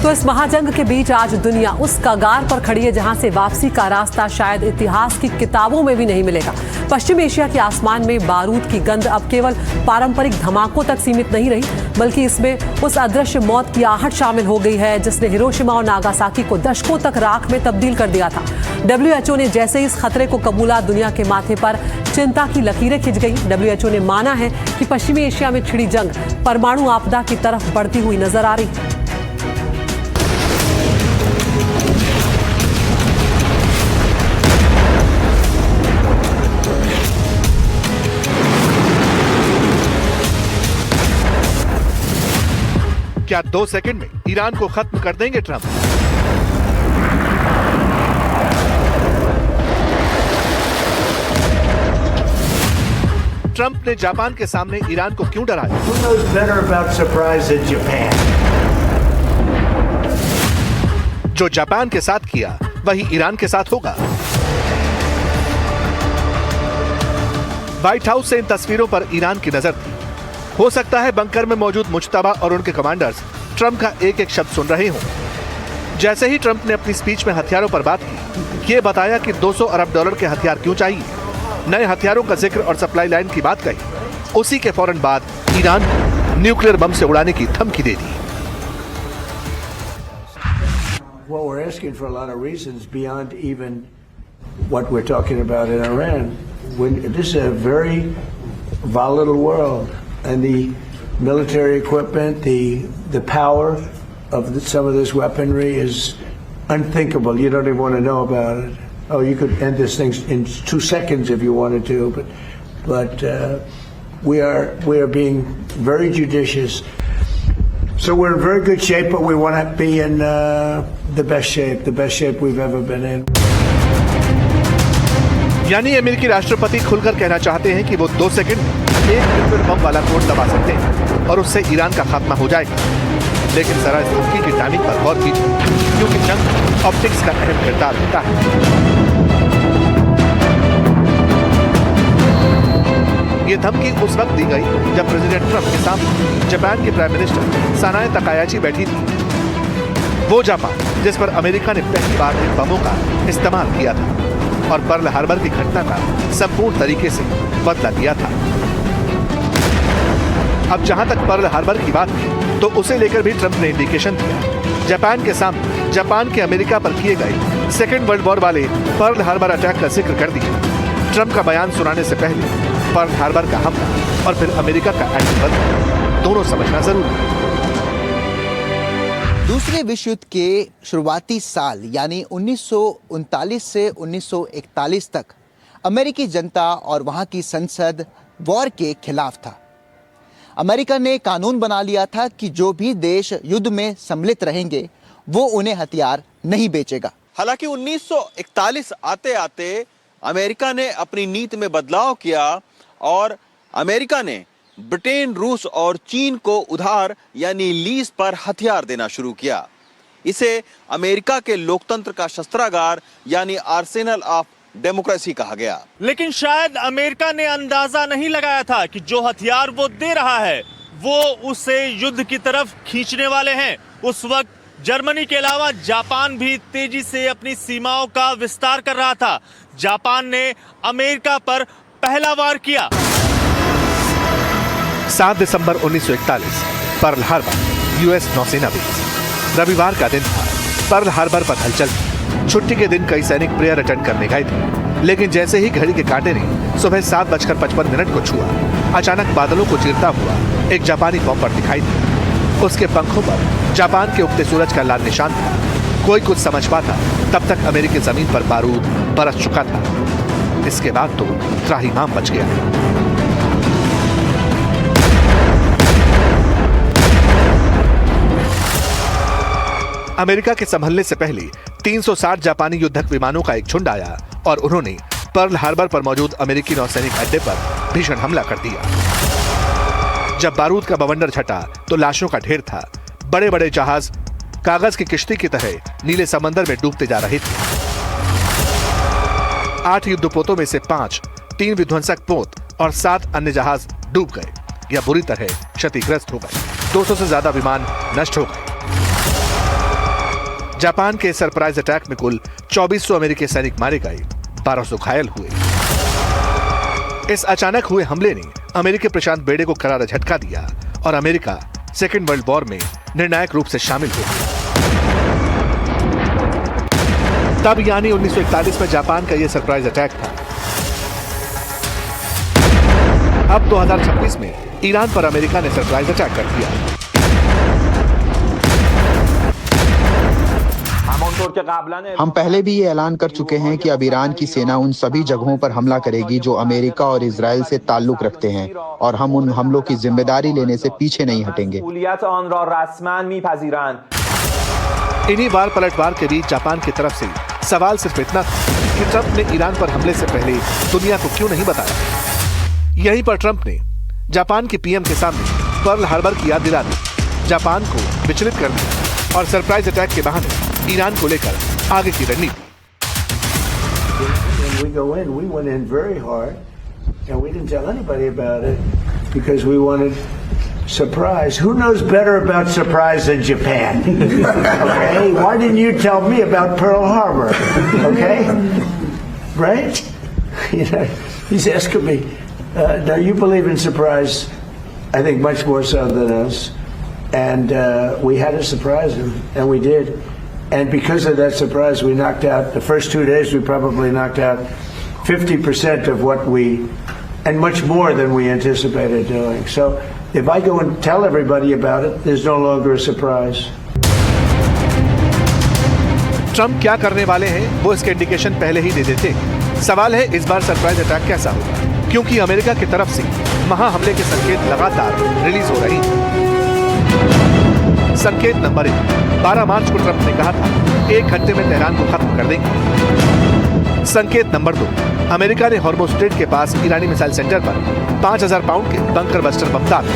तो इस महाजंग के बीच आज दुनिया उस कगार पर खड़ी है जहां से वापसी का रास्ता शायद इतिहास की किताबों में भी नहीं मिलेगा। पश्चिम एशिया के आसमान में बारूद की गंध अब केवल पारंपरिक धमाकों तक सीमित नहीं रही, बल्कि इसमें उस अदृश्य मौत की आहट शामिल हो गई है जिसने हिरोशिमा और नागासाकी को दशकों तक राख में तब्दील कर दिया था। WHO ने जैसे ही इस खतरे को कबूला, दुनिया के माथे पर चिंता की लकीरें खिंच गई। WHO ने माना है कि पश्चिमी एशिया में छिड़ी जंग परमाणु आपदा की तरफ बढ़ती हुई नजर आ रही है। क्या 2 सेकंड में ईरान को खत्म कर देंगे ट्रंप? ट्रंप ने जापान के सामने ईरान को क्यों डराया? Who knows better about surprise than Japan? जो जापान के साथ किया वही ईरान के साथ होगा। व्हाइट हाउस से इन तस्वीरों पर ईरान की नजर थी। हो सकता है बंकर में मौजूद मुज्तबा और उनके कमांडर्स ट्रंप का एक एक शब्द सुन रहे हों। जैसे ही ट्रंप ने अपनी स्पीच में हथियारों पर बात की, ये बताया कि $200 अरब के हथियार क्यों चाहिए, नए हथियारों का जिक्र और सप्लाई लाइन की बात कही, उसी के फौरन बाद ईरान को न्यूक्लियर बम से उड़ाने की धमकी दे दी। Well, we're asking for a lot of reasons beyond even what we're talking about in Iran. This is a very volatile world, and the military equipment, the power of some of this weaponry is unthinkable. You don't even want to know about it. Oh, you could end this thing in 2 seconds if you wanted to, but we are being very judicious. So we're in very good shape, but we want to be in the best shape we've ever been in. यानी अमेरिकी राष्ट्रपति खुलकर कहना चाहते हैं कि वो 2 second में एक न्यूक्लियर बम वाला कोड दबा सकते हैं और उससे ईरान का खात्मा हो जाएगा। लेकिन जरा इस धमकी की टाइमिंग पर गौर कीजिए, क्योंकि जंग ऑप्टिक्स का अहम किरदार होता है। ये धमकी उस वक्त दी गई जब प्रेसिडेंट ट्रंप के सामने जापान की प्राइम मिनिस्टर सनाए तकायाची बैठी थी। वो जापान जिस पर अमेरिका ने पहली बार इन बमों का इस्तेमाल किया था और पर्ल हार्बर की घटना का संपूर्ण तरीके से बदला लिया था। अब जहां तक पर्ल हार्बर की बात है, तो उसे लेकर भी ट्रंप ने इंडिकेशन दिया। जापान के सामने जापान के अमेरिका पर किए गए सेकेंड वर्ल्ड वॉर वाले पर्ल हार्बर अटैक का जिक्र कर दिया। ट्रंप का बयान सुनाने से पहले पर्ल हार्बर का हमला और फिर अमेरिका का एटम बम दोनों समझना जरूरी है। दूसरे विश्व युद्ध के शुरुआती साल यानी 1939 से 1941 तक अमेरिकी जनता और वहां की संसद वॉर के खिलाफ था। अमेरिका ने कानून बना लिया था कि जो भी देश युद्ध में सम्मिलित रहेंगे वो उन्हें हथियार नहीं बेचेगा। हालांकि 1941 आते आते अमेरिका ने अपनी नीति में बदलाव किया और अमेरिका ने ब्रिटेन, रूस और चीन को उधार यानी लीज पर हथियार देना शुरू किया। इसे अमेरिका के लोकतंत्र का शस्त्रागार यानी आर्सेनल ऑफ डेमोक्रेसी कहा गया। लेकिन शायद अमेरिका ने अंदाजा नहीं लगाया था कि जो हथियार वो दे रहा है वो उसे युद्ध की तरफ खींचने वाले हैं। उस वक्त जर्मनी के अलावा जापान भी तेजी से अपनी सीमाओं का विस्तार कर रहा था। जापान ने अमेरिका पर पहला वार किया। 7 दिसंबर 1941 पर्ल हार्बर यूएस नौसेना बेस। रविवार का दिन था। पर्ल हार्बर पर हलचल थी। छुट्टी के दिन कई सैनिक प्रेयर अटेंड करने गए थे, लेकिन जैसे ही घड़ी के कांटे ने सुबह 7:55 को छुआ, अचानक बादलों को चीरता हुआ एक जापानी बॉम्बर दिखाई दिया। उसके पंखों पर जापान के उगते सूरज का लाल निशान था। कोई कुछ समझ पाता तब तक अमेरिकी जमीन पर बारूद बरस चुका था। इसके बाद तो त्राहिमाम मच गया। अमेरिका के संभलने से पहले 360 जापानी युद्धक विमानों का एक झुंड आया और उन्होंने पर्ल हार्बर पर मौजूद अमेरिकी नौसैनिक अड्डे पर भीषण हमला कर दिया। जब बारूद का बवंडर छटा तो लाशों का ढेर था। बड़े बड़े जहाज कागज की किश्ती की तरह नीले समंदर में डूबते जा रहे थे। 8 युद्धपोतों में से 5, 3 विध्वंसक पोत और 7 अन्य जहाज डूब गए या बुरी तरह क्षतिग्रस्त हो गए। 200 से ज्यादा विमान नष्ट हो गए। जापान के सरप्राइज अटैक में कुल 2400 अमेरिकी सैनिक मारे गए, 1200 घायल हुए। इस अचानक हुए हमले ने अमेरिकी प्रशांत बेड़े को करारा झटका दिया और अमेरिका सेकेंड वर्ल्ड वॉर में निर्णायक रूप से शामिल हो गया। तब यानी 1941 में जापान का यह सरप्राइज अटैक था। अब 2026 में ईरान पर अमेरिका ने सरप्राइज अटैक कर दिया। हम पहले भी ये ऐलान कर चुके हैं कि अब ईरान की सेना उन सभी जगहों पर हमला करेगी जो अमेरिका और इजराइल से ताल्लुक रखते हैं, और हम उन हमलों की जिम्मेदारी लेने से पीछे नहीं हटेंगे। इन्हीं वार पलटवार के बीच जापान की तरफ से सवाल सिर्फ इतना था कि ट्रंप ने ईरान पर हमले से पहले दुनिया को क्यों नहीं बताया। यहीं पर ट्रंप ने जापान के पीएम के सामने पर्ल हार्बर की याद दिला दी, जापान को विचलित कर दिया और सरप्राइज अटैक के बहाने ईरान को लेकर आगे की रणनीति। We went in very hard, and we didn't tell anybody about it because we wanted surprise. Who knows better about surprise than Japan? Okay, why didn't you tell me about Pearl Harbor? Okay, right? You know, he's asking me. Now you believe in surprise, I think much more so than us, and we had to surprise him, and we did. And because of that surprise, we knocked out, the first 2 days, we probably knocked out 50% of what we, and much more than we anticipated doing. So if I go and tell everybody about it, there's no longer a surprise. Trump क्या करने वाले हैं वो इसके indication पहले ही दे देते। सवाल है इस बार सरप्राइज अटैक कैसा होगा, क्योंकि अमेरिका की तरफ से महा हमले के संकेत लगातार रिलीज हो रही हैं। संकेत नंबर 1, 12 मार्च को ट्रंप ने कहा था 1 घंटे में तेहरान को खत्म कर देंगे। संकेत नंबर 2, अमेरिका ने हॉर्मुज़ स्ट्रेट के पास ईरानी मिसाइल सेंटर पर 5000 पाउंड के बंकर बस्टर बम दागे।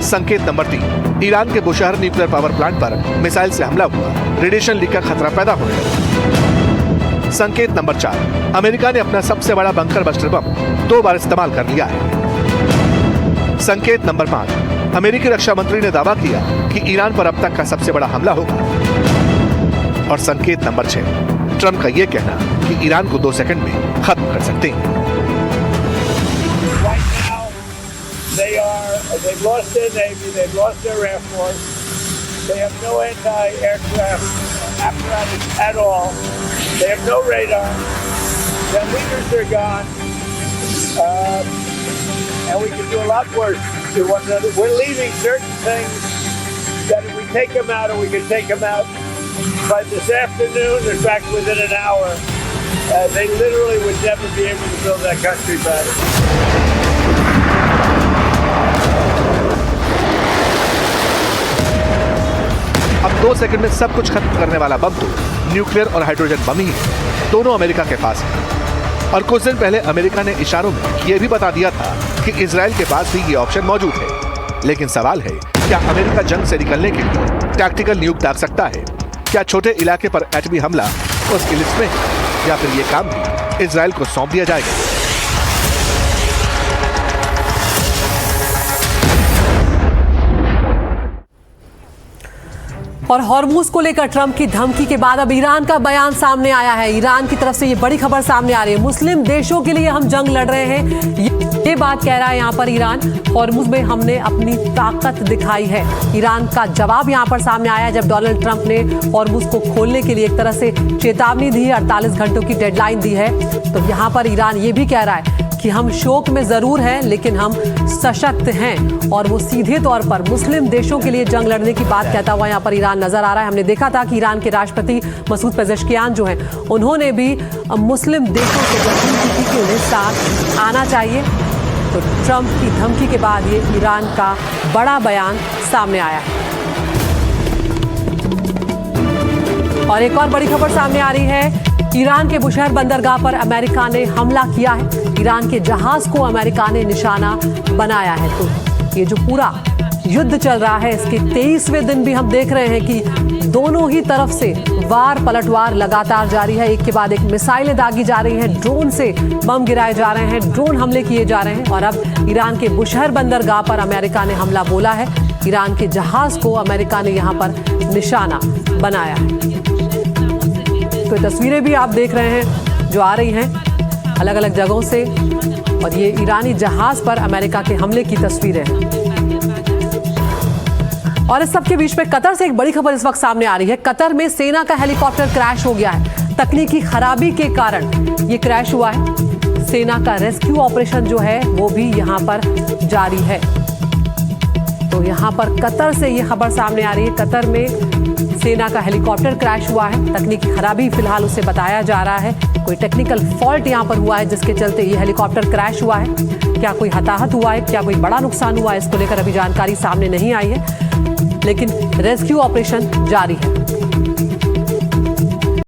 संकेत नंबर 3, ईरान के बुशहर न्यूक्लियर पावर प्लांट पर मिसाइल से हमला हुआ, रेडिएशन लीक का खतरा पैदा होने लगा। संकेत नंबर 4, अमेरिका ने अपना सबसे बड़ा बंकर बस्टर बम 2 बार इस्तेमाल कर लिया है। संकेत नंबर 5, अमेरिकी रक्षा मंत्री ने दावा किया कि ईरान पर अब तक का सबसे बड़ा हमला होगा। और संकेत नंबर 6, ट्रंप का यह कहना कि ईरान को 2 सेकंड में खत्म कर सकते हैं। They've lost their Navy, they've lost their Air Force, they have no anti-aircraft apparatus at all, they have no radar, their leaders are gone, and we can do a lot worse to one another. We're leaving certain things that if we take them out, or we can take them out by this afternoon, in fact within an hour, they literally would never be able to build that country back. अब 2 second में सब कुछ खत्म करने वाला बम तो nuclear और hydrogen bomb ही है, दोनों अमेरिका के पास है। और कुछ दिन पहले अमेरिका ने इशारों में यह भी बता दिया था कि इजराइल के पास भी ये ऑप्शन मौजूद है। लेकिन सवाल है, क्या अमेरिका जंग से निकलने के लिए टैक्टिकल न्यूक दाग सकता है? क्या छोटे इलाके पर एटमी हमला उसकी लिस्ट में है, या फिर ये काम भी इजराइल को सौंप दिया जाएगा? और हॉर्मुज़ को लेकर ट्रंप की धमकी के बाद अब ईरान का बयान सामने आया है। ईरान की तरफ से ये बड़ी खबर सामने आ रही है, मुस्लिम देशों के लिए हम जंग लड़ रहे हैं, ये बात कह रहा है यहाँ पर ईरान। हॉर्मुज़ में हमने अपनी ताकत दिखाई है, ईरान का जवाब यहाँ पर सामने आया जब डोनाल्ड ट्रंप ने हॉर्मुज़ को खोलने के लिए एक तरह से चेतावनी दी है, 48 घंटों की डेडलाइन दी है। तो यहाँ पर ईरान ये भी कह रहा है कि हम शोक में जरूर हैं लेकिन हम सशक्त हैं, और वो सीधे तौर पर मुस्लिम देशों के लिए जंग लड़ने की बात कहता हुआ यहाँ पर ईरान नजर आ रहा है। हमने देखा था कि ईरान के राष्ट्रपति मसूद पेजेश्कियान जो हैं उन्होंने भी मुस्लिम देशों से अपील की कि उन्हें साथ आना चाहिए। तो ट्रंप की धमकी के बाद ये ईरान का बड़ा बयान सामने आया है। और एक और बड़ी खबर सामने आ रही है, ईरान के बुशहर बंदरगाह पर अमेरिका ने हमला किया है, ईरान के जहाज को अमेरिका ने निशाना बनाया है। तो ये जो पूरा युद्ध चल रहा है इसके 23वें दिन भी हम देख रहे हैं कि दोनों ही तरफ से वार पलटवार लगातार जारी है, एक के बाद एक मिसाइलें दागी जा रही हैं, ड्रोन से बम गिराए जा रहे हैं, ड्रोन हमले किए जा रहे हैं। और अब ईरान के बुशहर बंदरगाह पर अमेरिका ने हमला बोला है। ईरान के जहाज को अमेरिका ने यहां पर निशाना बनाया है। तो तस्वीरें भी आप देख रहे हैं जो आ रही हैं अलग अलग जगहों से, और ये ईरानी जहाज पर अमेरिका के हमले की तस्वीरें हैं। और इस सब के बीच में कतर से एक बड़ी खबर इस वक्त सामने आ रही है। कतर में सेना का हेलीकॉप्टर क्रैश हो गया है। तकनीकी खराबी के कारण ये क्रैश हुआ है। सेना का रेस्क्यू ऑपरेशन जो है वो भी यहां पर जारी है। तो यहां पर कतर से ये खबर सामने आ रही है। कतर में सेना का हेलीकॉप्टर क्रैश हुआ है। तकनीकी खराबी फिलहाल उसे बताया जा रहा है। कोई टेक्निकल फॉल्ट यहां पर हुआ है जिसके चलते ये हेलीकॉप्टर क्रैश हुआ है। क्या कोई हताहत हुआ है, क्या कोई बड़ा नुकसान हुआ है, इसको लेकर अभी जानकारी सामने नहीं आई है, लेकिन रेस्क्यू ऑपरेशन जारी है।